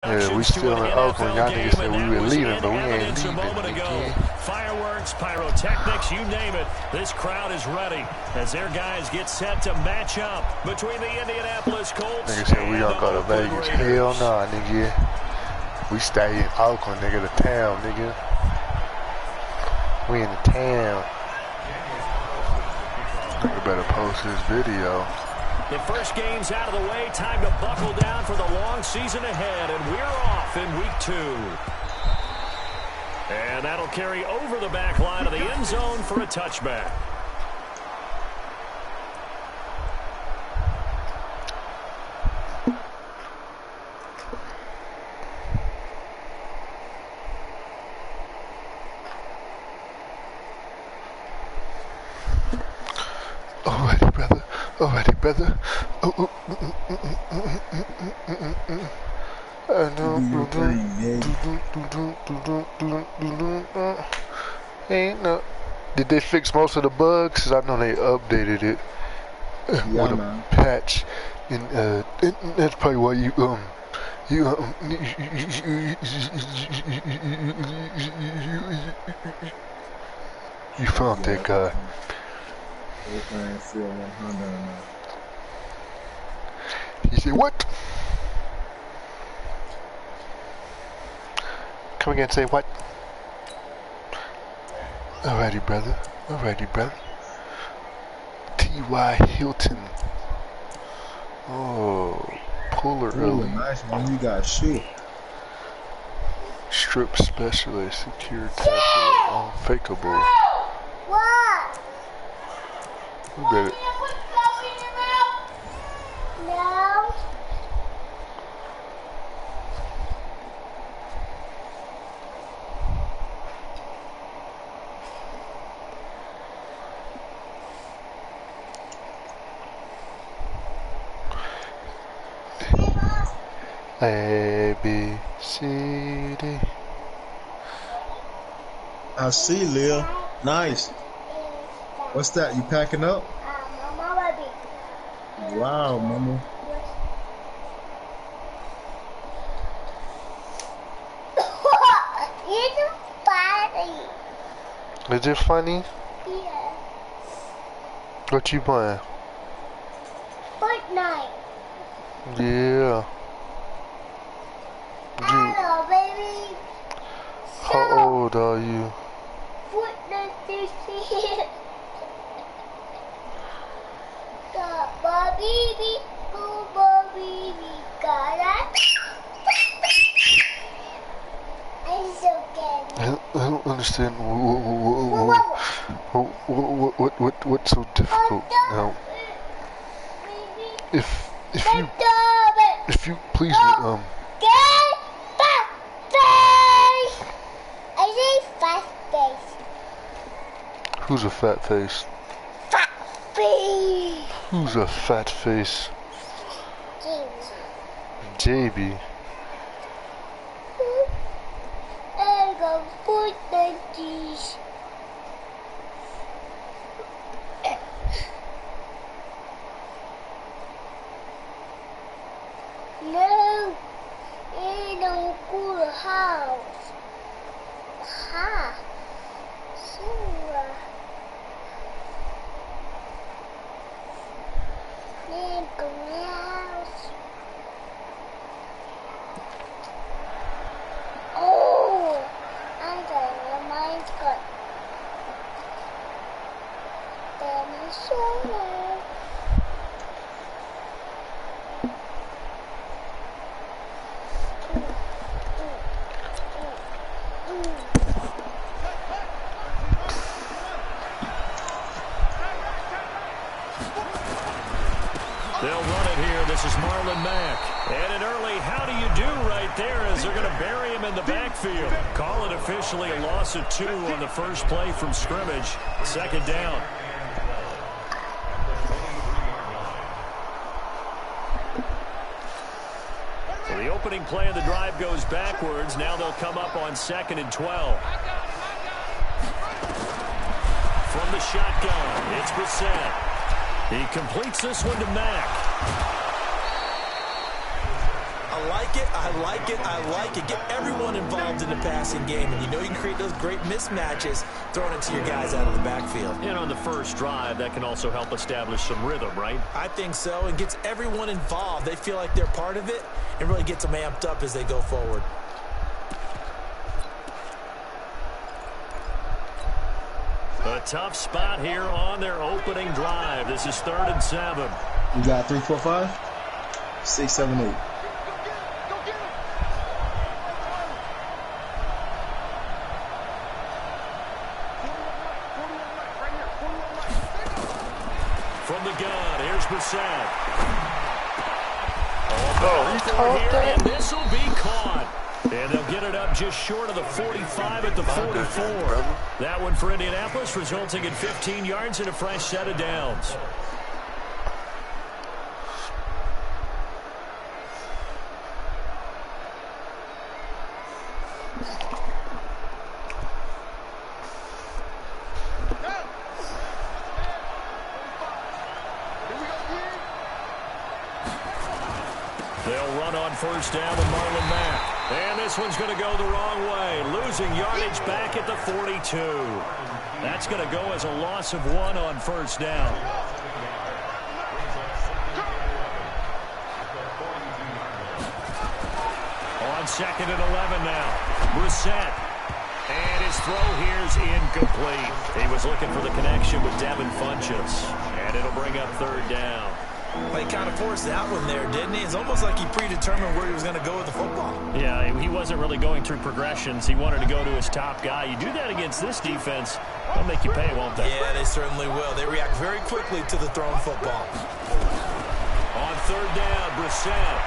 Yeah, we still in Oakland. Y'all niggas said we were leaving, but we ain't leaving, nigga. Fireworks, pyrotechnics, you name it. This crowd is ready as their guys get set to match up between the Indianapolis Colts. Niggas said we gonna go to Vegas. Hell nah, nigga. We stay in Oakland, nigga, the town, nigga. We in the town. Nigga better post this video. The first game's out of the way. Time to buckle down for the long season ahead. And we're off in week 2. And that'll carry over the back line of the end zone for a touchback. Alrighty, brother. Alrighty, brother. Ain't no. Did they fix most of the bugs? Cause I know they updated it with a patch, and that's probably why you found that guy. He said, what? Come again, say what? Alrighty, brother. Alrighty, brother. T.Y. Hilton. Oh, puller early. Nice man, you got shoot. Strip specialist, secure tackle, unfakeable. What? Who got it? No. A, B, C, D. I see, Lil. Nice. What's that? You packing up? Mama, baby. Wow, mama. It's funny. Is it funny? Yeah. What you playing? Fortnite. Yeah. Hello, baby. How old are you? Fortnite this year. Baby, go, baby, got it. I don't understand what's so difficult now. If you please I say fat face. Who's a fat face? Fat face. Who's a fat face? JB. I go Fortnite these. No, in a cool house. Ha, sure. In a house. Oh, I got mine's got dinosaur. They'll run it here. This is Marlon Mack. And an early how do you do right there as they're going to bury him in the backfield. Call it officially a loss of 2 on the first play from scrimmage. Second down. So the opening play of the drive goes backwards. Now they'll come up on 2nd and 12. From the shotgun, it's Brissett. He completes this one to Mack. I like it. I like it. I like it. Get everyone involved in the passing game, and you know you can create those great mismatches throwing it to your guys out of the backfield. And on the first drive, that can also help establish some rhythm, right? I think so, and gets everyone involved. They feel like they're part of it and really gets them amped up as they go forward. A tough spot here on their opening drive. This is 3rd and 7. You got 3, 4, 5, 6, 7, 8. From the gun, here's Brissett. Oh, he caught that. And this will be caught. And they'll get it up just short of the 45 at the 44. That one for Indianapolis, resulting in 15 yards and a fresh set of downs. They'll run on first down with Marlon Mack. And this one's going to go the wrong way. Losing yardage back at the 42. That's going to go as a loss of 1 on first down. On 2nd and 11 now. Brissett. And his throw here's incomplete. He was looking for the connection with Devin Funchess. And it'll bring up 3rd down. Well, he kind of forced that one there, didn't he? It's almost like he predetermined where he was going to go with the football. Yeah, he wasn't really going through progressions. He wanted to go to his top guy. You do that against this defense, they'll make you pay, won't they? Yeah, they certainly will. They react very quickly to the thrown football. On 3rd down, Brissett.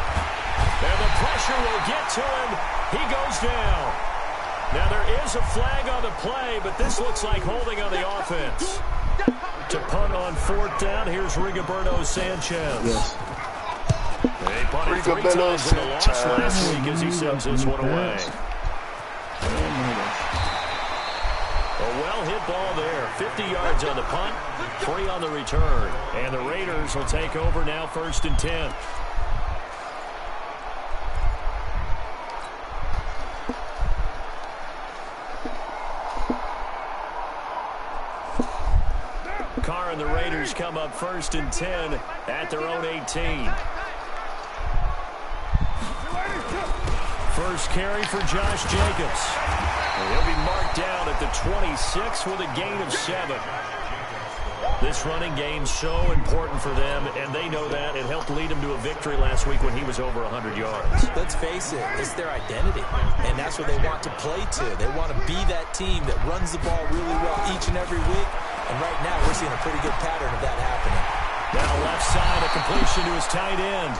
And the pressure will get to him. He goes down. Now, there is a flag on the play, but this looks like holding on the offense. To punt on 4th down, here's Rigoberto Sanchez. Yes. They punted 3 times in the loss last week as he sends this one away. A well-hit ball there. 50 yards on the punt, 3 on the return. And the Raiders will take over now 1st and 10. Carr and the Raiders come up 1st and 10 at their own 18. First carry for Josh Jacobs. He'll be marked down at the 26 with a gain of 7. This running game's so important for them, and they know that. It helped lead them to a victory last week when he was over 100 yards. Let's face it, it's their identity, and that's what they want to play to. They want to be that team that runs the ball really well each and every week, and right now we're seeing a pretty good pattern of that happening. Now left side, a completion to his tight end.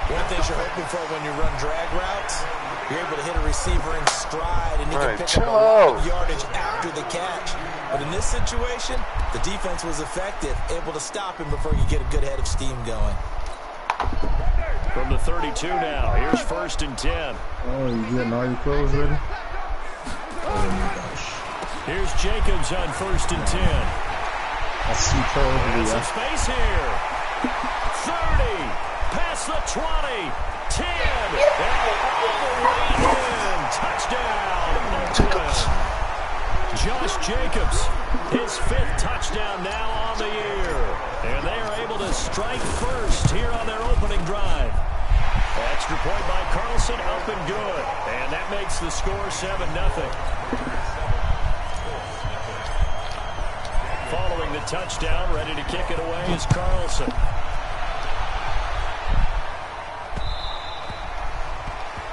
One thing you're hoping for when you run drag routes, you're able to hit a receiver in stride, and you can pick up a lot of yardage after the catch. But in this situation, the defense was effective, able to stop him before you get a good head of steam going. From the 32 now, here's 1st and 10. Oh, you getting all your clothes ready? Oh my gosh. Here's Jacobs on 1st and 10. I see clothes. And some space here. 30. Past the 20, 10, and all the way in. Touchdown. Josh Jacobs, his 5th touchdown now on the year. And they are able to strike first here on their opening drive. Extra point by Carlson, up and good. And that makes the score 7-0. Following the touchdown, ready to kick it away is Carlson.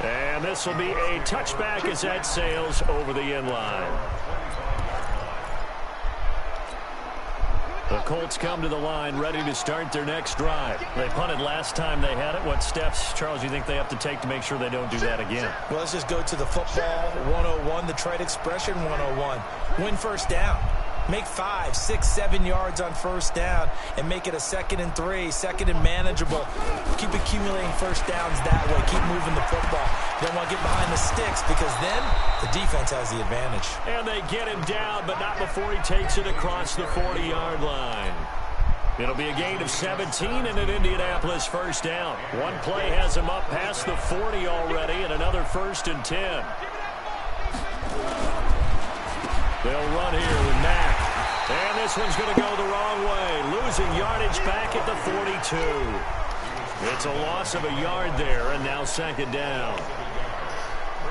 And this will be a touchback as that sails over the end line. The Colts come to the line ready to start their next drive. They punted last time they had it. What steps, Charles, do you think they have to take to make sure they don't do that again? Well, let's just go to the football 101, the trade expression 101. Win first down. Make 5, 6, 7 yards on first down and make it a 2nd and 3, 2nd and manageable. Keep accumulating first downs that way. Keep moving the football. Don't want to get behind the sticks because then the defense has the advantage. And they get him down, but not before he takes it across the 40-yard line. It'll be a gain of 17 and an Indianapolis first down. One play has him up past the 40 already, and another 1st and 10. They'll run here with Mack. And this one's going to go the wrong way. Losing yardage back at the 42. It's a loss of a yard there, and now 2nd down.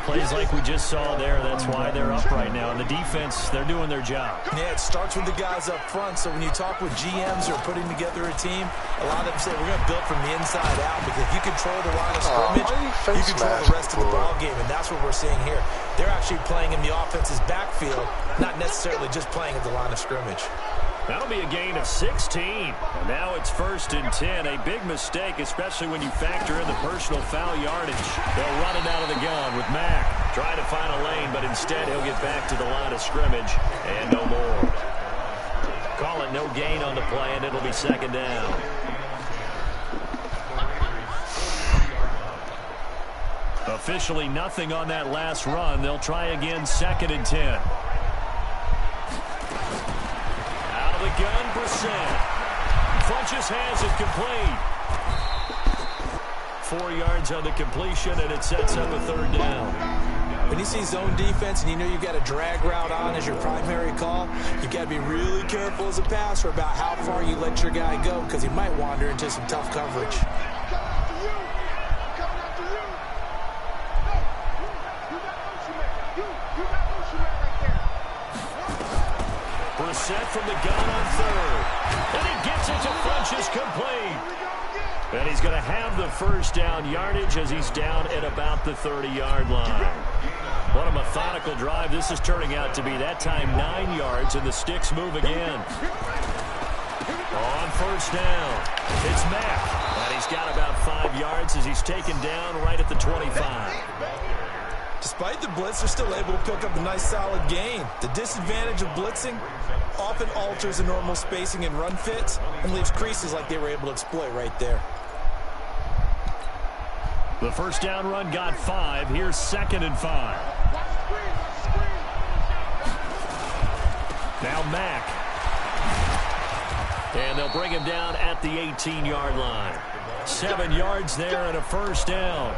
Plays like we just saw there, that's why they're up right now. And the defense, they're doing their job. Yeah, it starts with the guys up front. So when you talk with GMs who are putting together a team, a lot of them say we're going to build from the inside out, because if you control the line of scrimmage, you control the rest of the ball game, and that's what we're seeing here. They're actually playing in the offense's backfield, not necessarily just playing at the line of scrimmage. That'll be a gain of 16. And now it's 1st and 10. A big mistake, especially when you factor in the personal foul yardage. They'll run it out of the gun with Mack. Trying to find a lane, but instead he'll get back to the line of scrimmage. And no more. Call it no gain on the play, and it'll be 2nd down. Officially nothing on that last run. They'll try again 2nd and 10. The gun, Brissett. Funches has it complete. 4 yards on the completion, and it sets up a 3rd down. When you see zone defense and you know you've got a drag route on as your primary call, you've got to be really careful as a passer about how far you let your guy go, because he might wander into some tough coverage. Set from the gun on 3rd. And he gets it to Funches complete. And he's going to have the 1st down yardage as he's down at about the 30-yard line. What a methodical drive this is turning out to be. That time 9 yards, and the sticks move again. On 1st down, it's Mack. And he's got about 5 yards as he's taken down right at the 25. Despite the blitz, they're still able to pick up a nice solid gain. The disadvantage of blitzing often alters the normal spacing and run fits and leaves creases like they were able to exploit right there. The 1st down run got 5. Here's 2nd and 5. Now Mack. And they'll bring him down at the 18-yard line. 7 yards there and a 1st down.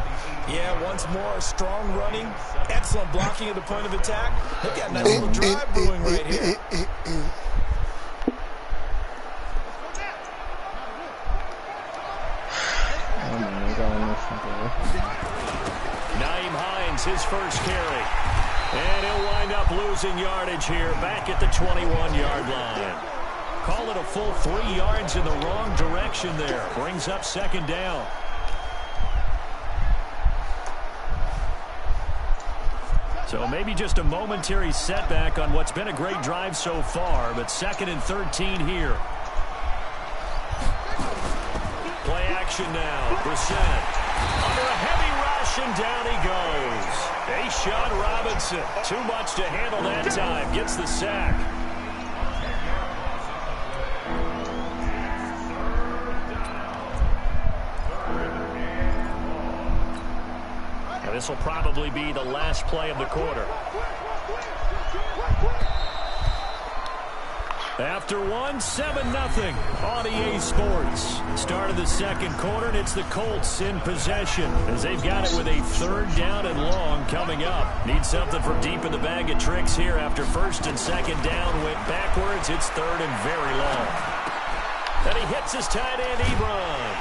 Yeah, once more, strong running, excellent blocking at the point of attack. Look at a nice little drive brewing right here. Nyheim Hines, his 1st carry. And he'll wind up losing yardage here back at the 21-yard line. Call it a full 3 yards in the wrong direction there. Brings up 2nd down. So maybe just a momentary setback on what's been a great drive so far, but 2nd and 13 here. Play action now. Brissett under a heavy rush, and down he goes. Ashawn Robinson, too much to handle that time, gets the sack. This will probably be the last play of the quarter. After 7-0 on EA Sports. Start of the 2nd quarter, and it's the Colts in possession as they've got it with a 3rd down and long coming up. Need something from deep in the bag of tricks here after 1st and 2nd down. Went backwards. It's 3rd and very long. And he hits his tight end, Ebron.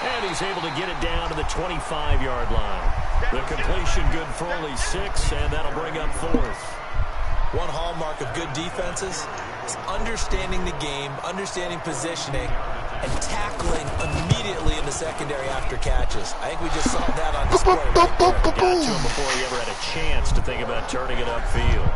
And he's able to get it down to the 25-yard line. The completion good for only 6, and that'll bring up 4th. One hallmark of good defenses is understanding the game, understanding positioning, and tackling immediately in the secondary after catches. I think we just saw that on display right there. Got to him before he ever had a chance to think about turning it upfield.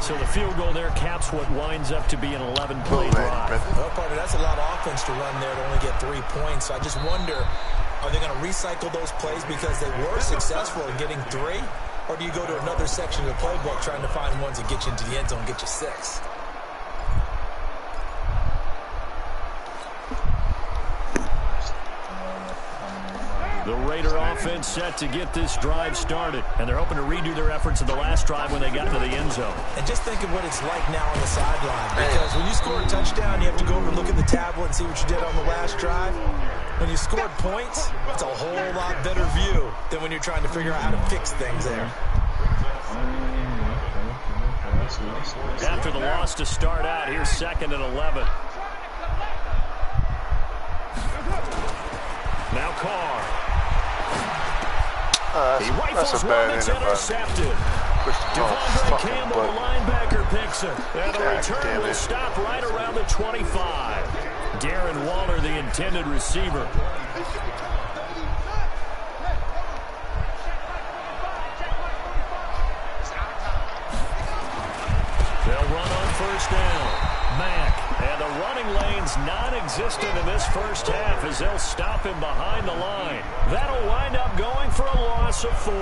So the field goal there caps what winds up to be an 11-play drive. Well, partner, that's a lot of offense to run there to only get 3 points. So I just wonder, are they going to recycle those plays because they were successful in getting 3? Or do you go to another section of the playbook trying to find ones that get you into the end zone and get you 6? The Raider offense set to get this drive started. And they're hoping to redo their efforts in the last drive when they got to the end zone. And just think of what it's like now on the sideline. Because when you score a touchdown, you have to go over and look at the tablet and see what you did on the last drive. When you scored points, it's a whole lot better view than when you're trying to figure out how to fix things there. After the loss to start out, here's 2nd and 11. Now Carr. He rifles one that's intercepted. Devondre Campbell, the linebacker, picks it. And the return will stop right around the 25. Darren Waller, the intended receiver. They'll run on first down. Mack. And the running lane's non-existent in this first half as they'll stop him behind the line. That'll wind up going for a loss of 4.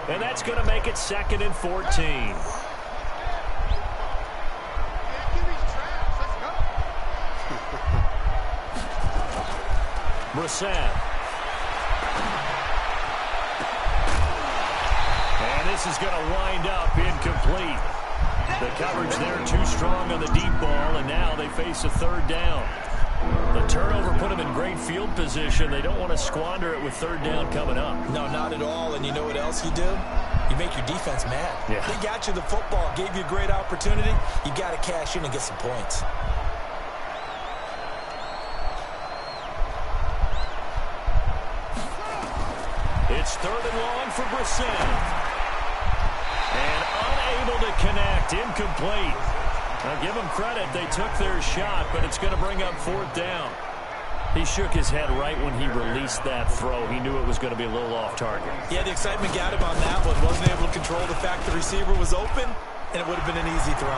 And that's going to make it 2nd and 14. Brissett. And this is going to wind up incomplete. The coverage there too strong on the deep ball, and now they face a 3rd down. The turnover put them in great field position. They don't want to squander it with 3rd down coming up. No, not at all. And you know what else you do? You make your defense mad. Yeah. They got you the football, gave you a great opportunity. You got to cash in and get some points. It's 3rd and long for Brissett. And unable to connect, incomplete. Now give them credit, they took their shot, but it's going to bring up 4th down. He shook his head right when he released that throw. He knew it was going to be a little off target. Yeah, the excitement got him on that one. Wasn't able to control the fact the receiver was open, and it would have been an easy throw.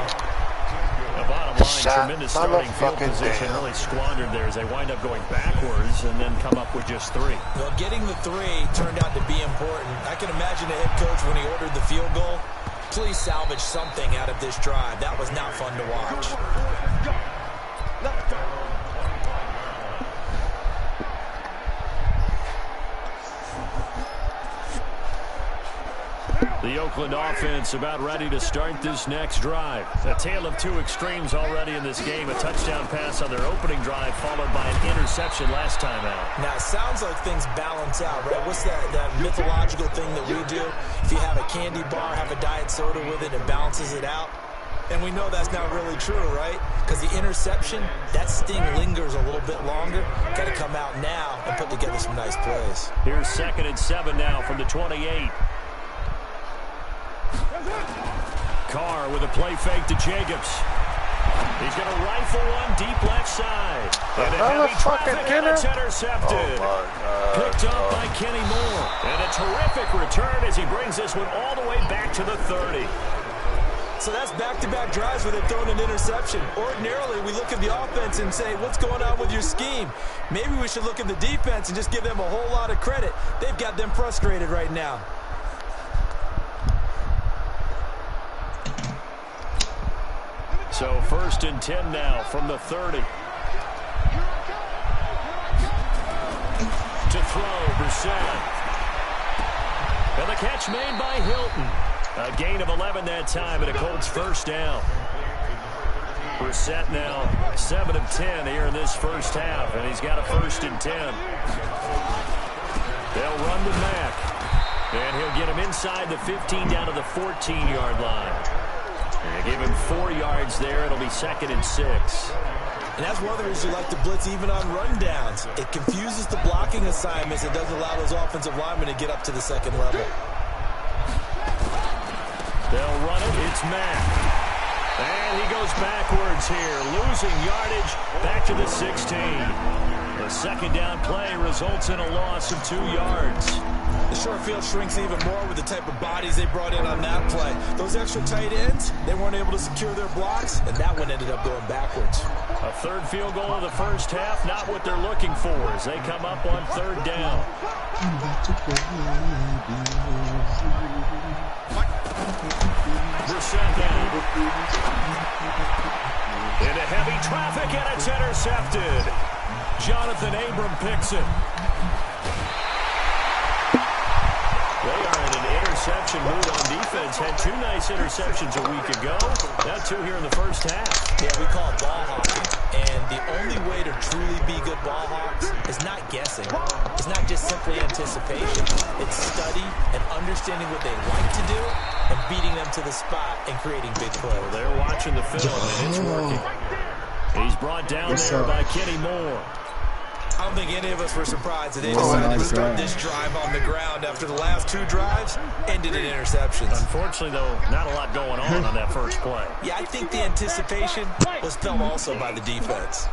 The bottom line, tremendous starting field position, really squandered there as they wind up going backwards and then come up with just 3. Well, getting the 3 turned out to be important. I can imagine the head coach when he ordered the field goal. Please salvage something out of this drive. That was not fun to watch. The Oakland offense about ready to start this next drive. A tale of 2 extremes already in this game. A touchdown pass on their opening drive followed by an interception last time out. Now, it sounds like things balance out, right? What's that mythological thing that we do? If you have a candy bar, have a diet soda with it, it balances it out. And we know that's not really true, right? Because the interception, that sting lingers a little bit longer. Got to come out now and put together some nice plays. Here's 2nd and 7 now from the 28. Carr with a play fake to Jacobs. He's going to rifle one deep left side. And a heavy traffic, and it's intercepted. Picked up by Kenny Moore. And a terrific return as he brings this one all the way back to the 30. So that's back-to-back drives where they've thrown an interception. Ordinarily, we look at the offense and say, what's going on with your scheme? Maybe we should look at the defense and just give them a whole lot of credit. They've got them frustrated right now. So 1st and 10 now from the 30. To throw, Brissett. And the catch made by Hilton. A gain of 11 that time and a Colts 1st down. Brissett now 7 of 10 here in this first half, and he's got a 1st and 10. They'll run to Mack. And he'll get him inside the 15 down to the 14-yard line. And give him 4 yards there. It'll be 2nd and 6. And that's one of the reasons you like to blitz even on rundowns. It confuses the blocking assignments. It doesn't allow those offensive linemen to get up to the 2nd level. They'll run it. It's Mack. And he goes backwards here, losing yardage back to the 16. The 2nd down play results in a loss of 2 yards. The short field shrinks even more with the type of bodies they brought in on that play. Those extra tight ends, they weren't able to secure their blocks, and that one ended up going backwards. A 3rd field goal of the first half, not what they're looking for as they come up on 3rd down. Brissett down. Into heavy traffic, and it's intercepted. Jonathan Abram picks it. interception mood on defense. Had 2 nice interceptions a week ago. Now 2 here in the first half. Yeah, we call it ball hawking. And the only way to truly be good ball hawks is not guessing. It's not just simply anticipation. It's study and understanding what they like to do and beating them to the spot and creating big plays. Well, they're watching the film, and it's working. He's brought down there by Kenny Moore. I don't think any of us were surprised that they decided to start this drive on the ground after the last 2 drives ended in interceptions. Unfortunately, though, not a lot going on that first play. Yeah, I think the anticipation was felt also by the defense.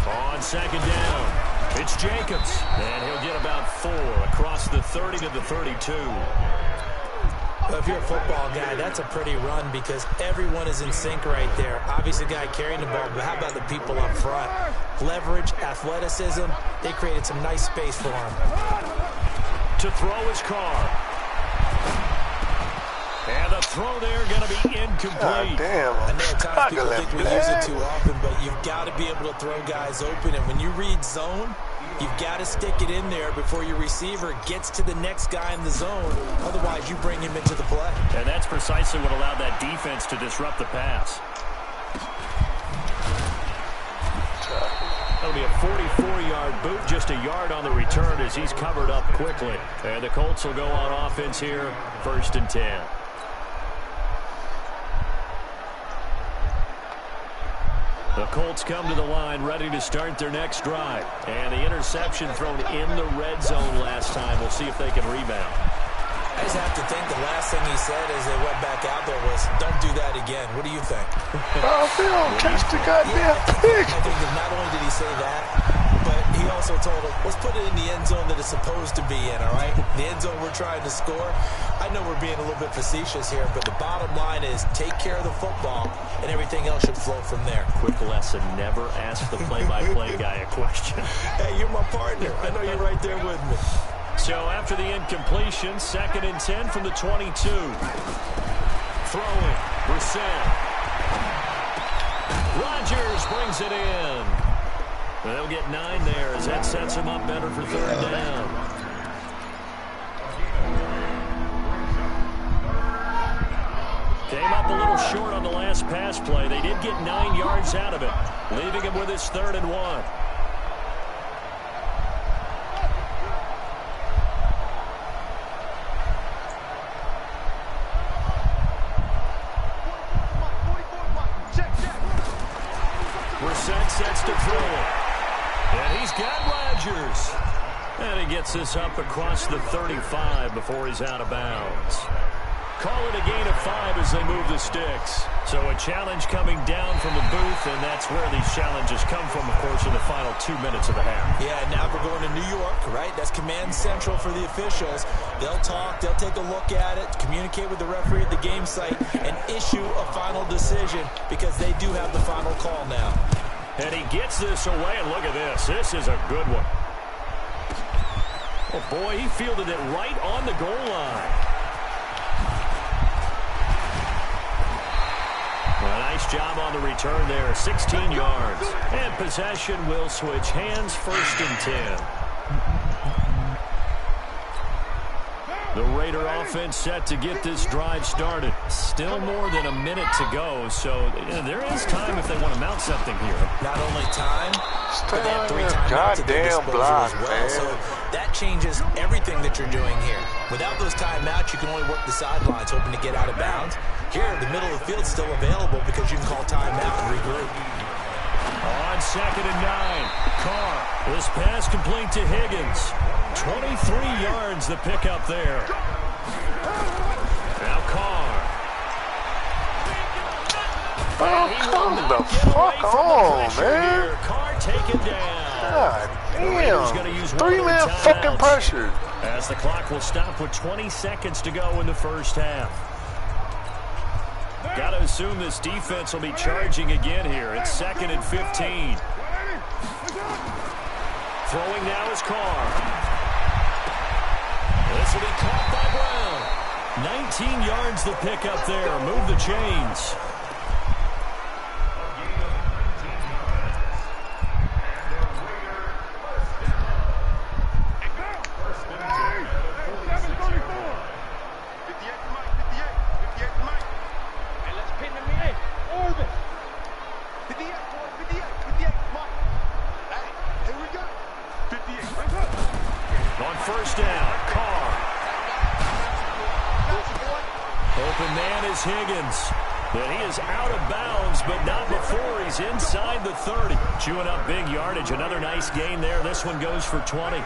On second down, it's Jacobs, and he'll get about 4 across the 30 to the 32. Well, if you're a football guy, that's a pretty run because everyone is in sync right there. Obviously, the guy carrying the ball, but how about the people up front? Leverage, athleticism, they created some nice space for him. To throw his car. And the throw there going to be incomplete. God damn. I know at times people think we use it too often, but you've got to be able to throw guys open. And when you read zone, you've got to stick it in there before your receiver gets to the next guy in the zone. Otherwise, you bring him into the play. And that's precisely what allowed that defense to disrupt the pass. That'll be a 44-yard boot, just a yard on the return as he's covered up quickly. And the Colts will go on offense here, 1st and 10. The Colts come to the line, ready to start their next drive. And the interception thrown in the red zone last time. We'll see if they can rebound. I just have to think the last thing he said as they went back out there was, don't do that again. What do you think? Oh, Phil, catch the goddamn pig. I think that not only did he say that, but he also told him, let's put it in the end zone that it's supposed to be in, all right? The end zone we're trying to score. I know we're being a little bit facetious here, but the bottom line is take care of the football, and everything else should flow from there. Quick lesson, never ask the play-by-play guy a question. Hey, you're my partner. I know you're right there with me. So after the incompletion, 2nd and 10 from the 22. Throwing, Brissett. Rodgers brings it in. They'll get 9 there as that sets him up better for 3rd down. Came up a little short on the last pass play. They did get 9 yards out of it, leaving him with his 3rd and 1. Brissett sets to throw it. And he's got Rodgers. And he gets this up across the 35 before he's out of bounds. Call it a gain of 5 as they move the sticks. So a challenge coming down from the booth, and that's where these challenges come from, of course, in the final 2 minutes of the half. Yeah, now we're going to New York, right? That's command central for the officials. They'll talk, they'll take a look at it, communicate with the referee at the game site, and issue a final decision because they do have the final call now. And he gets this away, and look at this. This is a good one. Oh, boy, he fielded it right on the goal line. A nice job on the return there, 16 yards. And possession will switch hands, 1st and 10. The Raider offense set to get this drive started. Still more than a minute to go, so there is time if they want to mount something here. Not only time, but they have 3 timeouts at their disposal as well. So that changes everything that you're doing here. Without those timeouts, you can only work the sidelines, hoping to get out of bounds. Here, the middle of the field is still available because you can call timeout and regroup. On 2nd and 9, Carr. This pass complete to Higgins. 23 yards the pickup there. Now Carr. Oh, come the fuck on, man. Carr taken down. God damn. 3-man fucking pressure. As the clock will stop with 20 seconds to go in the first half. Got to assume this defense will be charging again here. It's 2nd and 15. Throwing now is Carr. This will be caught by Brown. 19 yards the pickup there. Move the chains. first down. Carr. Open man is Higgins. And he is out of bounds, but not before he's inside the 30. Chewing up big yardage. Another nice gain there. This one goes for 20.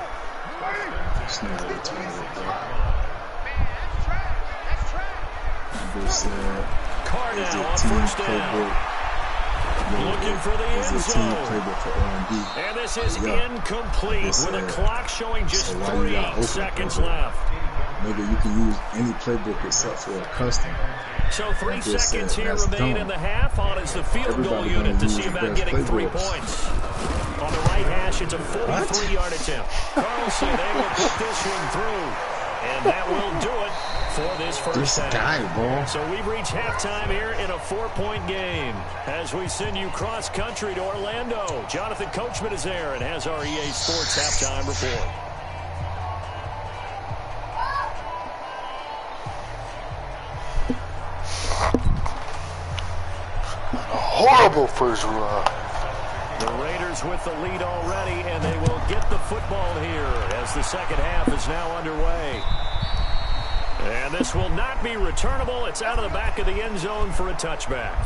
Carr now on first down. Looking for the end zone. And this is incomplete with a clock showing just 3 seconds left. Nigga, you can use any playbook except for a custom. So 3 seconds here remain in the half. On is the field goal unit to see about getting 3 points. On the right hash, it's a 43-yard attempt. Carlson able to put this one through. And that will do it for this first half. So we've reached halftime here in a 4-point game. As we send you cross-country to Orlando, Jonathan Coachman is there and has our EA Sports halftime report. Horrible first run. The Raiders with the lead already, and they will get the football here as the second half is now underway. And this will not be returnable. It's out of the back of the end zone for a touchback.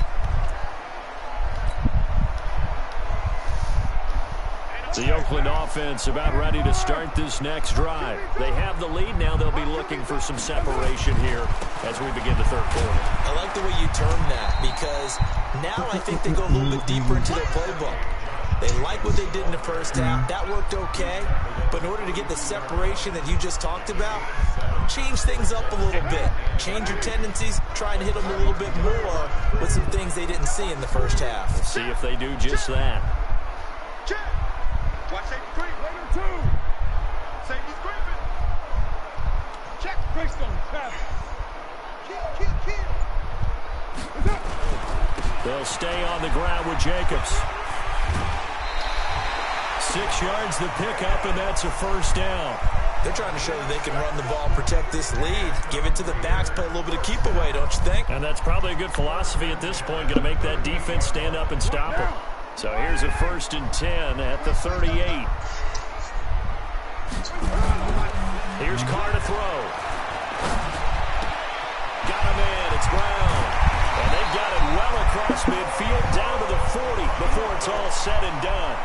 The Oakland offense about ready to start this next drive. They have the lead. Now they'll be looking for some separation here as we begin the third quarter. I like the way you term that because now I think they go a little bit deeper into their playbook. They like what they did in the first half. That worked okay. But in order to get the separation that you just talked about, change things up a little bit. Change your tendencies. Try and hit them a little bit more with some things they didn't see in the first half. Let's see if they do just that. Check. Watch safety creep. Later two. Safety's creeping. Check. Greystone. Travis. Kill. They'll stay on the ground with Jacobs. 6 yards the pickup, and that's a first down. They're trying to show that they can run the ball, protect this lead, give it to the backs, play a little bit of keep away, don't you think? And that's probably a good philosophy at this point, going to make that defense stand up and stop it. So here's a 1st and 10 at the 38. Here's Carr to throw. Got him in. It's Brown. And they've got it well across midfield down to the 40 before it's all said and done.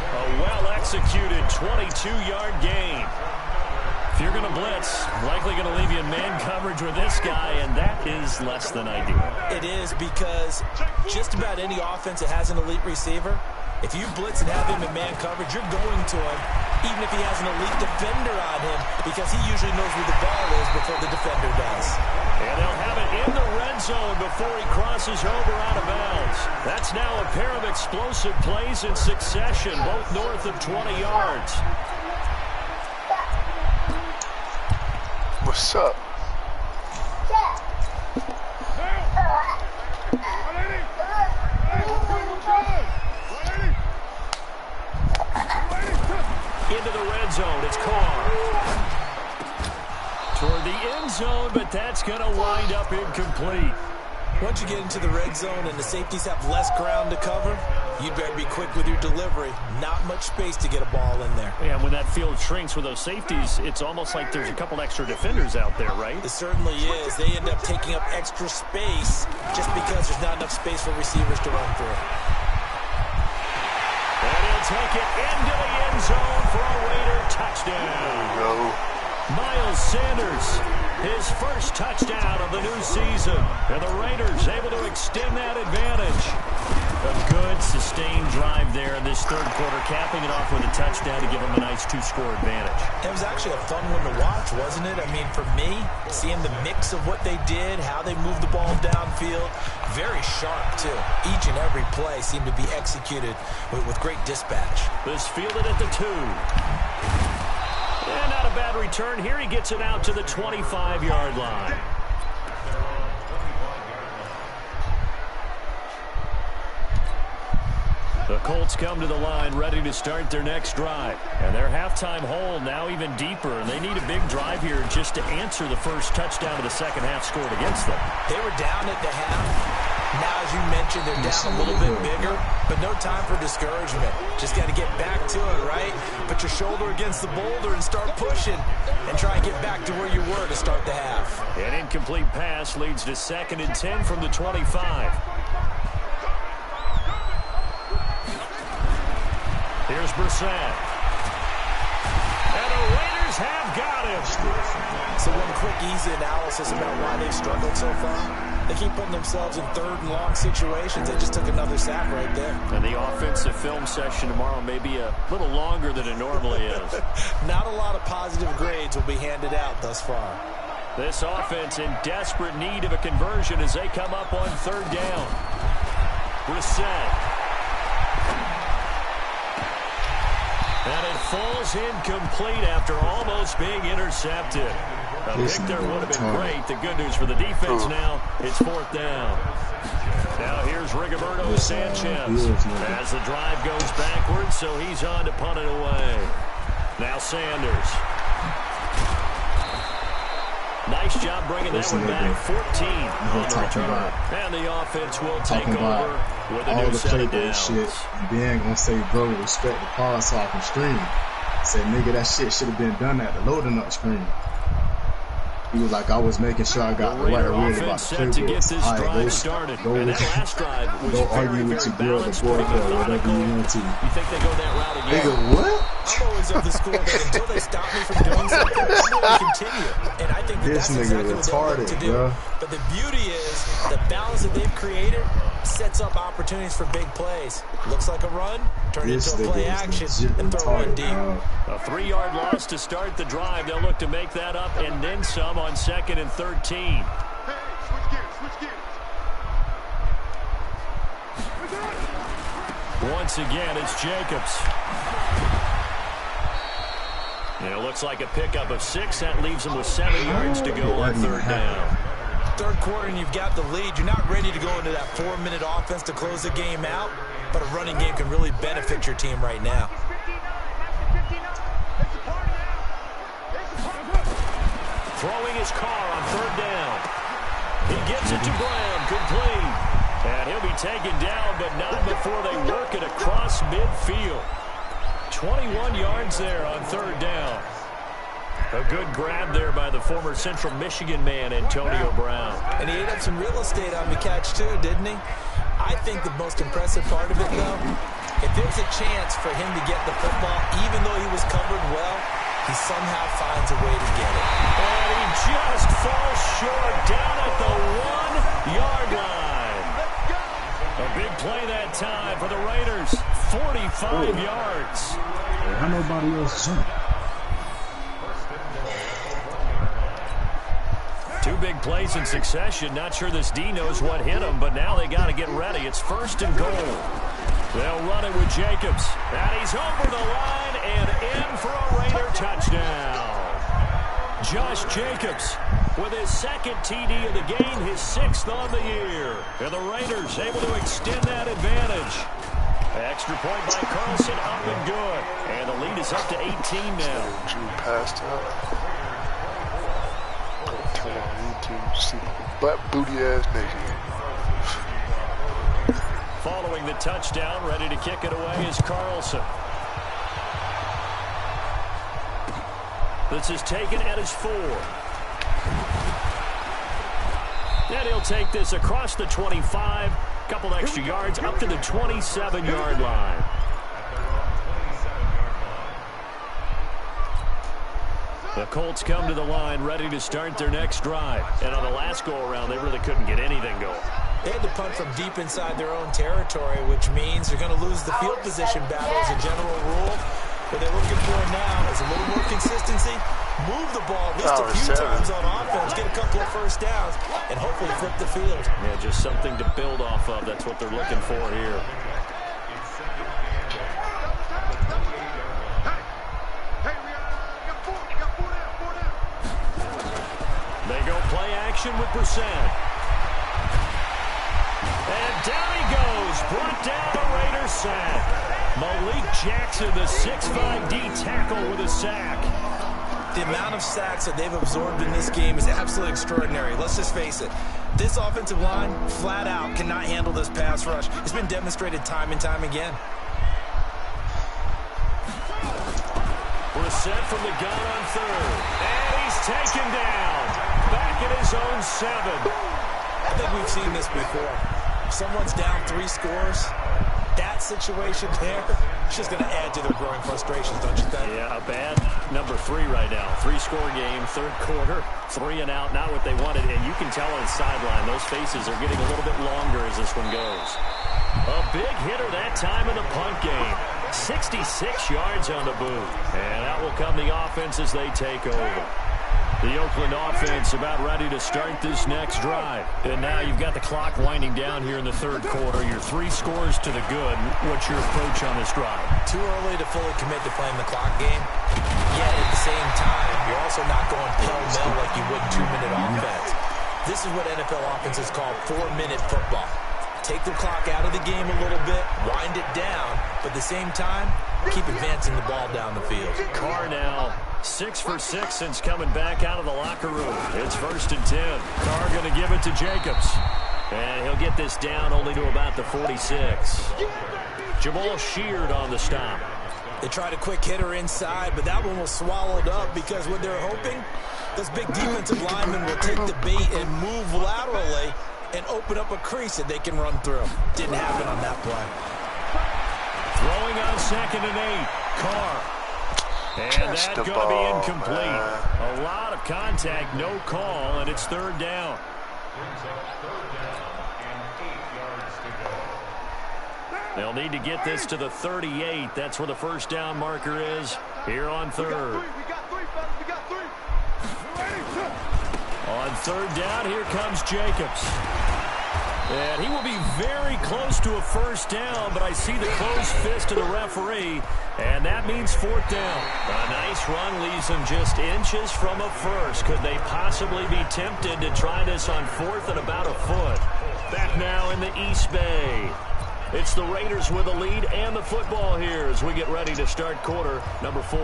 A well-executed 22-yard gain. If you're going to blitz, likely going to leave you in man coverage with this guy, and that is less than ideal. It is because just about any offense that has an elite receiver, if you blitz and have him in man coverage, you're going to him, even if he has an elite defender on him, because he usually knows where the ball is before the defender does. And they'll have it in the red zone before he crosses over out of bounds. That's now a pair of explosive plays in succession, both north of 20 yards. What's up? Into the red zone, it's Carr. Toward the end zone, but that's going to wind up incomplete. Once you get into the red zone and the safeties have less ground to cover, you'd better be quick with your delivery. Not much space to get a ball in there. Yeah, when that field shrinks with those safeties, it's almost like there's a couple extra defenders out there, right? It certainly is. They end up taking up extra space just because there's not enough space for receivers to run through. And he'll take it into the end zone for a Raider touchdown. There we go. Miles Sanders, his first touchdown of the new season. And the Raiders able to extend that advantage. A good, sustained drive there in this third quarter, capping it off with a touchdown to give them a nice 2-score advantage. It was actually a fun one to watch, wasn't it? I mean, for me, seeing the mix of what they did, how they moved the ball downfield, very sharp, too. Each and every play seemed to be executed with great dispatch. This fielded at the 2. And not a bad return here. He gets it out to the 25-yard line. The Colts come to the line ready to start their next drive. And their halftime hole now even deeper. And they need a big drive here just to answer the first touchdown of the second half scored against them. They were down at the half. Now, as you mentioned, they're down a little bit bigger, but no time for discouragement. Just got to get back to it, right? Put your shoulder against the boulder and start pushing and try and get back to where you were to start the half. An incomplete pass leads to 2nd and 10 from the 25. Here's Brissett. And the Raiders have got him. So one quick, easy analysis about why they've struggled so far. They keep putting themselves in 3rd and long situations. They just took another sack right there. And the offensive film session tomorrow may be a little longer than it normally is. Not a lot of positive grades will be handed out thus far. This offense in desperate need of a conversion as they come up on 3rd down. Brissett. And it falls incomplete after almost being intercepted. A pick there would have been great. The good news for the defense now, it's 4th down. Now here's Rigoberto Sanchez as the drive goes backwards, so he's on to punt it away. Now Sanders. Nice job bringing that one back. 14 on the return. And the offense will take over with a new set of downs. Shit, and then gonna say, bro, respect the pause so I can stream. Say, nigga, that shit should have been done at the loading up screen. He was like, I was making sure I got the right read about the set to get this drive started. And that last drive was very, very balanced, pretty methodical. You think they go that route again? Nigga, what? I'm always of the school that until they stop me from doing something, I'm going to continue. And I think that that's exactly what they're going to do. Bro. But the beauty is the balance that they've created sets up opportunities for big plays. Looks like a run, turn it into a play action, and throw one deep. A 3-yard loss to start the drive. They'll look to make that up and then some on 2nd and 13. Hey, switch gears. Once again, it's Jacobs. And it looks like a pickup of 6. That leaves them with 7 yards to go on 3rd down. 3rd quarter and you've got the lead. You're not ready to go into that 4-minute offense to close the game out, but a running game can really benefit your team right now. Throwing his car on 3rd down. He gets it to Brown, complete. And he'll be taken down, but not before they work it across midfield. 21 yards there on 3rd down. A good grab there by the former Central Michigan man, Antonio Brown. And he ate up some real estate on the catch, too, didn't he? I think the most impressive part of it, though, if there's a chance for him to get the football, even though he was covered well, he somehow finds a way to get it. And he just falls short down at the 1-yard line. A big play that time for the Raiders. 45 yards. How nobody else jump? 2 big plays in succession. Not sure this D knows what hit him, but now they got to get ready. It's 1st and goal. They'll run it with Jacobs. And he's over the line and in for a Raider touchdown. Josh Jacobs with his 2nd TD of the game, his 6th on the year. And the Raiders able to extend that advantage. Extra point by Carlson, up and good. And the lead is up to 18 now. Passed out. Turn on YouTube, see butt booty ass nigga. Following the touchdown, ready to kick it away is Carlson. This is taken at his 4. And he'll take this across the 25. Couple extra yards up to the 27-yard line. The Colts come to the line ready to start their next drive. And on the last go-around, they really couldn't get anything going. They had to punt from deep inside their own territory, which means they're going to lose the field position battle as a general rule. What they're looking for now is a little more consistency, move the ball at least a few times on offense, get a couple of first downs, and hopefully flip the field. Yeah, just something to build off of. That's what they're looking for here. They go play action with Brissett. And down he goes. Brought down a Raider sack. Malik Jackson, the 6'5" D tackle with a sack. The amount of sacks that they've absorbed in this game is absolutely extraordinary. Let's just face it. This offensive line, flat out, cannot handle this pass rush. It's been demonstrated time and time again. Set from the gun on third. And he's taken down. Back at his own 7. I think we've seen this before. Someone's down 3 scores. That situation there, it's just going to add to their growing frustrations, don't you think? Yeah, a bad number 3 right now. 3-score game, third quarter, 3 and out, not what they wanted. And you can tell on the sideline, those faces are getting a little bit longer as this one goes. A big hitter that time in the punt game. 66 yards on the boot. And out will come the offense as they take over. The Oakland offense about ready to start this next drive. And now you've got the clock winding down here in the third quarter. Your 3 scores to the good. What's your approach on this drive? Too early to fully commit to playing the clock game. Yet at the same time, you're also not going pell-mell like you would 2-minute offense. This is what NFL offenses call 4-minute football. Take the clock out of the game a little bit, wind it down, but at the same time, keep advancing the ball down the field. Carr now 6 for 6 since coming back out of the locker room. It's 1st and 10. Carr going to give it to Jacobs. And he'll get this down only to about the 46. Jamal Sheard on the stop. They tried a quick hitter inside, but that one was swallowed up because what they're hoping, those big defensive linemen will take the bait and move laterally and open up a crease that they can run through. Didn't happen on that play. Throwing on 2nd and 8. Carr. And that's going to be incomplete. A lot of contact, no call, and it's 3rd down. They'll need to get this to the 38. That's where the 1st down marker is here on 3rd. On 3rd down, here comes Jacobs. And he will be very close to a 1st down, but I see the closed fist of the referee, and that means 4th down. A nice run leaves him just inches from a first. Could they possibly be tempted to try this on 4th and about a foot? Back now in the East Bay. It's the Raiders with a lead and the football here as we get ready to start quarter number 4.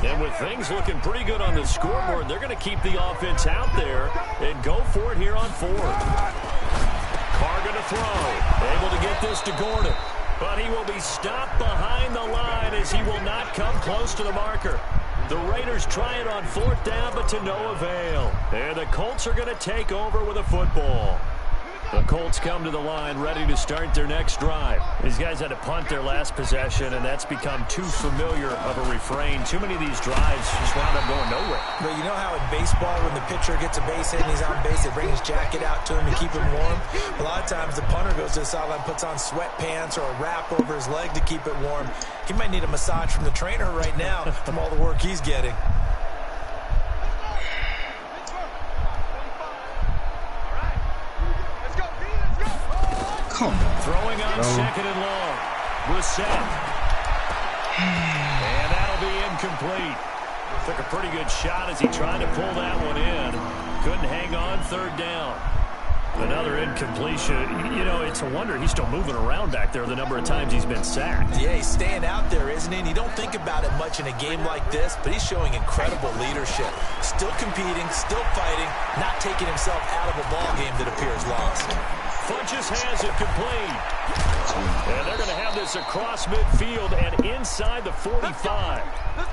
And with things looking pretty good on the scoreboard, they're going to keep the offense out there and go for it here on 4th. Carr going to throw. Able to get this to Gordon. But he will be stopped behind the line as he will not come close to the marker. The Raiders try it on 4th down, but to no avail. And the Colts are going to take over with a football. The Colts come to the line ready to start their next drive. These guys had to punt their last possession, and that's become too familiar of a refrain. Too many of these drives just wound up going nowhere. But you know how in baseball, when the pitcher gets a base hit and he's on base, they bring his jacket out to him to keep him warm? A lot of times the punter goes to the sideline, puts on sweatpants or a wrap over his leg to keep it warm. He might need a massage from the trainer right now from all the work he's getting. Come on. Throwing on 2nd and long. Brissett. And that'll be incomplete. Took a pretty good shot as he tried to pull that one in. Couldn't hang on 3rd down. Another incompletion. You know, it's a wonder he's still moving around back there the number of times he's been sacked. Yeah, he's staying out there, isn't he? And you don't think about it much in a game like this, but he's showing incredible leadership. Still competing, still fighting, not taking himself out of a ball game that appears lost. Funches has it complete. And they're going to have this across midfield and inside the 45.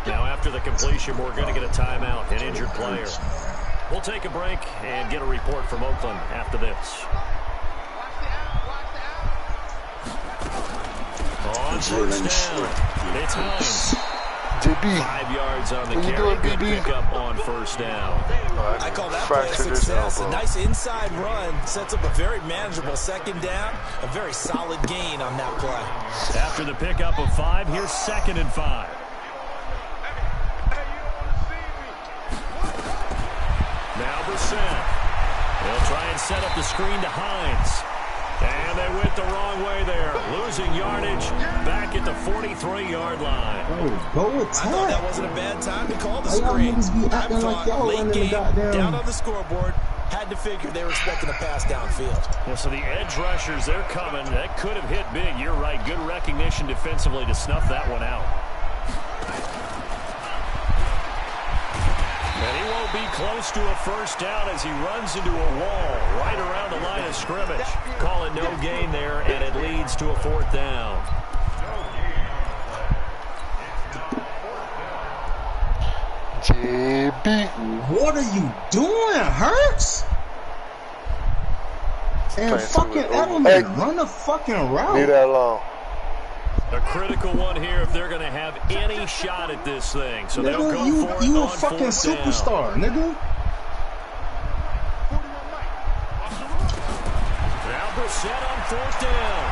Now, after the completion, we're going to get a timeout, an injured player. We'll take a break and get a report from Oakland after this. On 1st down, it's Hines. JB. 5 yards on the carry. Good pickup on 1st down. I call that play a success. A nice inside run sets up a very manageable 2nd down. A very solid gain on that play. After the pickup of 5, here's 2nd and 5. Now Brissett. They'll try and set up the screen to Hines. And they win it the wrong way there. Losing yardage back at the 43-yard line. Go attack. I thought that wasn't a bad time to call the screen. I thought late game, down on the scoreboard, had to figure they were expecting a pass downfield. Yeah, so the edge rushers, they're coming. That could have hit big. You're right. Good recognition defensively to snuff that one out. And he won't be close to a first down as he runs into a wall right around the line of scrimmage. Calling no gain there, and it leads to a fourth down. JB. What are you doing, Hurts? And fucking Edelman, run a fucking route. Leave that alone. A critical one here if they're going to have any shot at this thing. So they'll go for it you on a fucking fourth down. superstar, nigga. Now Brissett on fourth down.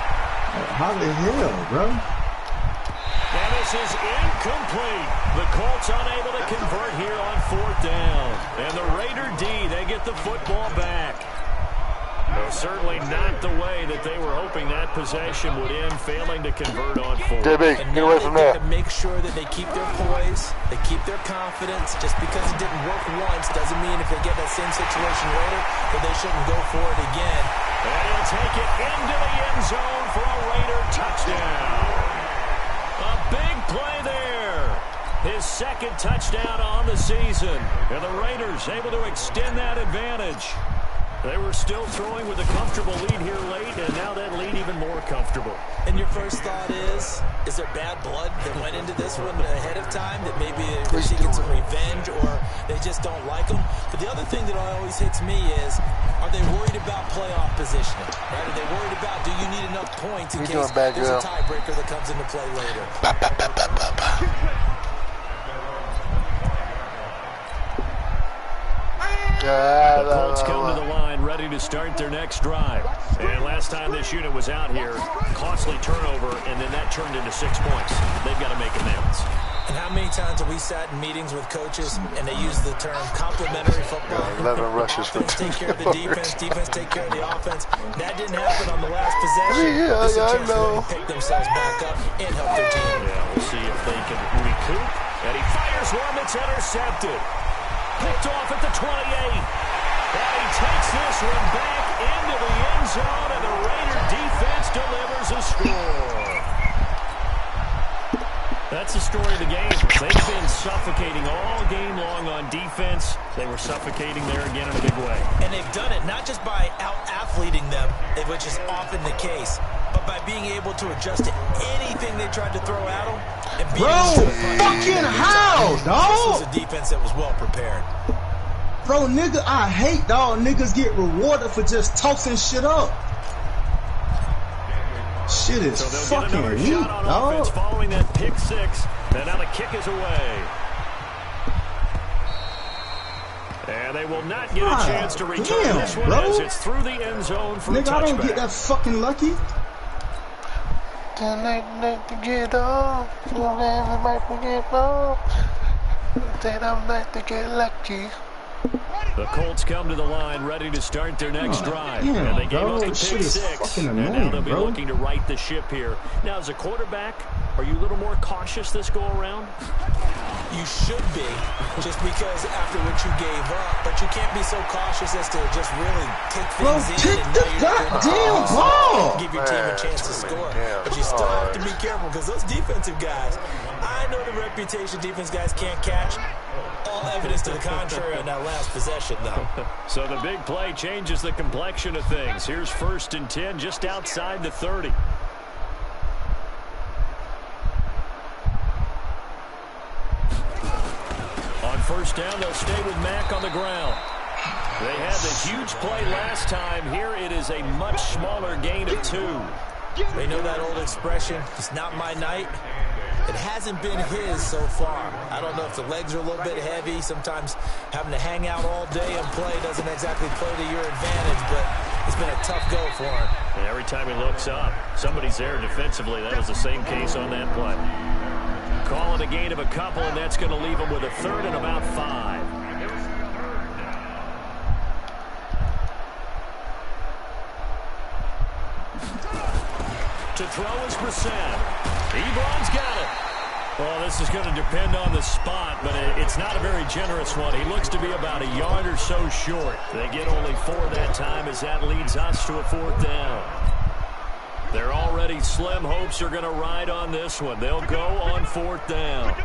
How the hell, bro? And this is incomplete. The Colts unable to convert here on fourth down. And the Raider D, they get the football back. Well, certainly not the way that they were hoping that possession would end, failing to convert on fourth. JB, get away from that. To make sure that they keep their poise, they keep their confidence. Just because it didn't work once doesn't mean if they get that same situation later that they shouldn't go for it again. And he'll take it into the end zone for a Raider touchdown. A big play there. His second touchdown on the season. And the Raiders able to extend that advantage. They were still throwing with a comfortable lead here late, and now that lead even more comfortable. And your first thought is there bad blood that went into this one ahead of time, that maybe they're seeking some revenge or they just don't like them? But the other thing that always hits me is, are they worried about playoff positioning? Right? Are they worried about, do you need enough points in case there's a tiebreaker that comes into play later? The Colts come to the line, ready to start their next drive. And last time this unit was out here, costly turnover, and then that turned into 6 points. They've got to make amends. And how many times have we sat in meetings with coaches and they use the term complementary football? 11 rushes for offense take care of the defense, defense take care of the offense. That didn't happen on the last possession. Yeah, this is a I chance know. for them to pick themselves back up and help their team. Yeah, we'll see if they can recoup. And he fires one that's intercepted. Picked off at the 28. And he takes this one back into the end zone, and the Raider defense delivers a score. That's the story of the game. They've been suffocating all game long on defense. They were suffocating there again in a big way. And they've done it not just by out-athleting them, which is often the case, but by being able to adjust to anything they tried to throw at them. And fucking how, dog? This was a defense that was well prepared. Bro, nigga, I hate dog niggas get rewarded for just tossing shit up. Shit is so fucking get weak, shot on dog. offense following that pick six. And now the kick is away. And they will not get a chance to return this one as it's through the end zone for a touchback. I don't get that fucking lucky. They don't like to get lucky. The Colts come to the line ready to start their next drive. And they gave up the pick six. And now they'll be looking to right the ship here. Now, as a quarterback, are you a little more cautious this go around? You should be, just because after what you gave up, but you can't be so cautious as to just really take things in. Kick the goddamn ball! Give your team a chance to score. But you still have to be careful because those defensive guys, I know the reputation defense guys can't catch. All evidence to the contrary on that last possession, though. So the big play changes the complexion of things. Here's 1st and 10 just outside the 30. On 1st down, they'll stay with Mack on the ground. They had the huge play last time. Here it is a much smaller gain of 2. They know that old expression, it's not my night. It hasn't been his so far. I don't know if the legs are a little bit heavy. Sometimes having to hang out all day and play doesn't exactly play to your advantage, but it's been a tough go for him. And every time he looks up, somebody's there defensively. That was the same case on that play. Calling a gain of a couple, and that's going to leave him with a 3rd and about 5. To throw is Brissett. Ebron's got it. Well, this is going to depend on the spot, but it's not a very generous one. He looks to be about a yard or so short. They get only 4 that time as that leads us to a 4th down. Their already slim hopes are going to ride on this one. They'll go on 4th down.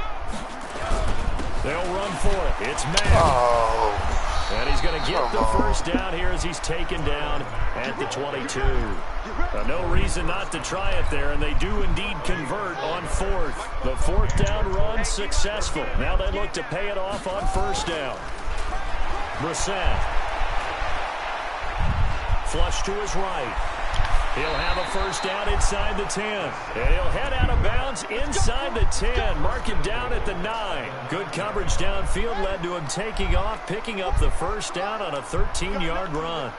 They'll run for it. It's Mack. Oh. And he's going to get the first down here as he's taken down at the 22. No reason not to try it there, and they do indeed convert on 4th. The 4th down run successful. Now they look to pay it off on 1st down. Brissett. Flush to his right. He'll have a first down inside the 10. And he'll head out of bounds inside the 10. Mark him down at the 9. Good coverage downfield led to him taking off, picking up the first down on a 13-yard run.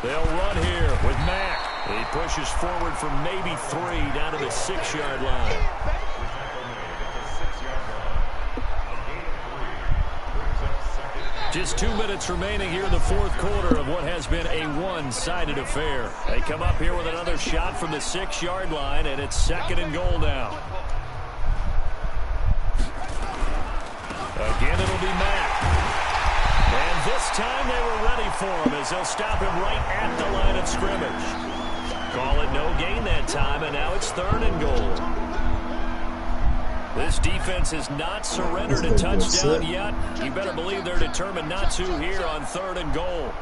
They'll run here with Mack. He pushes forward from maybe 3 down to the 6-yard line. Just 2 minutes remaining here in the 4th quarter of what has been a one-sided affair. They come up here with another shot from the 6-yard line, and it's 2nd and goal now. Again, it'll be Mack. And this time they were ready for him as they'll stop him right at the line of scrimmage. Call it no gain that time, and now it's 3rd and goal. This defense has not surrendered a touchdown yet. You better believe they're determined not to here on 3rd and goal.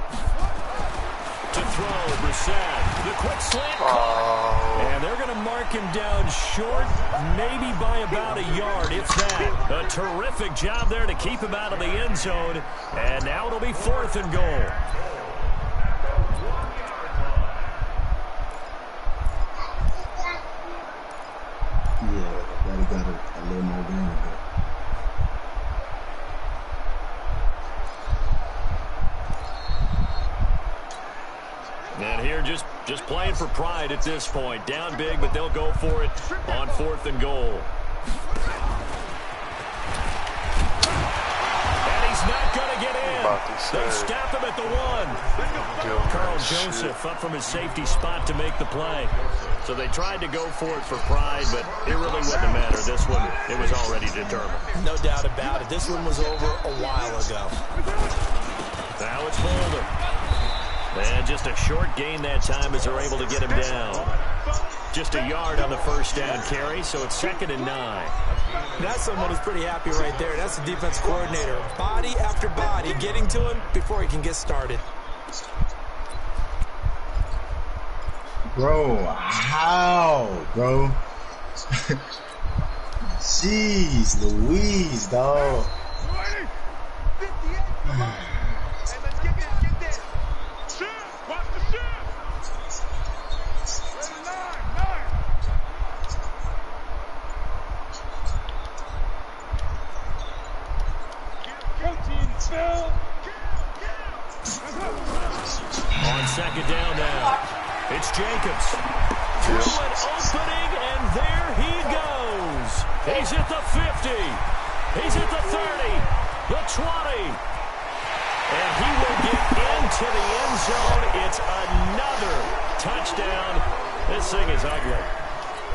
To throw, Brissett. The quick slant caught. And they're going to mark him down short, maybe by about a yard, if that. A terrific job there to keep him out of the end zone. And now it'll be 4th and goal. Got a little more game ago. And here just playing for pride at this point. Down big, but they'll go for it on 4th and goal. And he's not going to get in. They stop him at the 1. Carl Joseph up from his safety spot to make the play. So they tried to go for it for pride, but it really wouldn't have mattered. This one, it was already determined. No doubt about it. This one was over a while ago. Now it's Boulder. And just a short gain that time as they're able to get him down. Just a yard on the first down carry, so it's 2nd and 9. That's someone who's pretty happy right there. That's the defense coordinator. Body after body, getting to him before he can get started. Bro, how, bro? Jeez Louise, dog. On 2nd down now. It's Jacobs. Through an opening, and there he goes. He's at the 50. He's at the 30. The 20. And he will get into the end zone. It's another touchdown. This thing is ugly.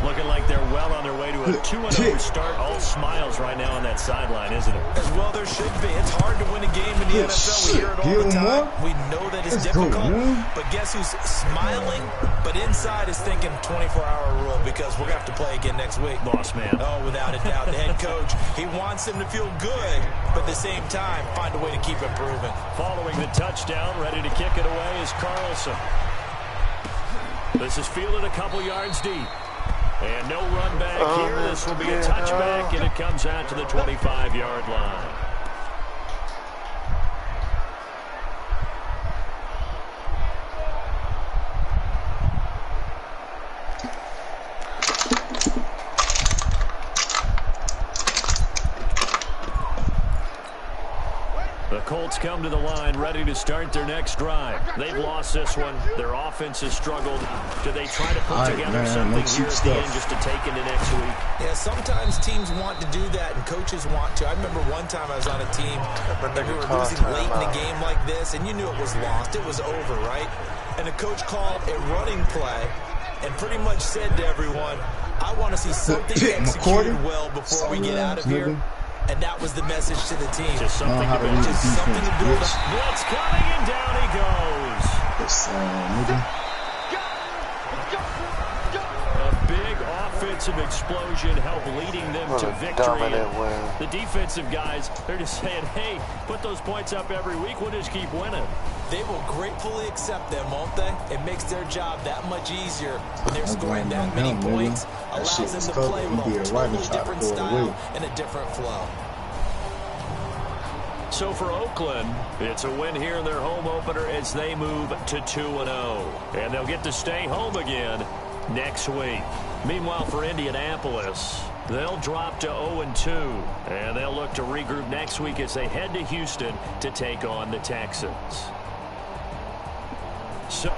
Looking like they're well on their way to a 2-0 start. All smiles right now on that sideline, isn't it? As well there should be. It's hard to win a game in the NFL. We hear it all the time. We know that it's difficult. But guess who's smiling? But inside is thinking 24-hour rule because we're going to have to play again next week. Boss man. Oh, without a doubt. The head coach, he wants them to feel good, but at the same time, find a way to keep improving. Following the touchdown, ready to kick it away is Carlson. This is fielded a couple yards deep. And no run back here. This will be a touchback, and it comes out to the 25-yard line. The Colts Colts come to the line ready to start their next drive. They've lost this one. Their offense has struggled. Do they try to put together something here at the end just to take into next week? Yeah, sometimes teams want to do that and coaches want to. I remember one time I was on a team and we were losing late in a game like this, and you knew it was lost. It was over, right? And the coach called a running play and pretty much said to everyone, I want to see something executed well before we get out of here. And that was the message to the team. Just something to build. Just something to build up. Blitz coming, and down he goes. A big offensive explosion helped leading them to victory. The defensive guys, they're just saying, hey, put those points up every week. We'll just keep winning. They will gratefully accept them, won't they? It makes their job that much easier when they're scoring that many points. Allows them to play with a totally different style and a different flow. So for Oakland, it's a win here in their home opener as they move to 2-0. And they'll get to stay home again next week. Meanwhile, for Indianapolis, they'll drop to 0-2. And they'll look to regroup next week as they head to Houston to take on the Texans. So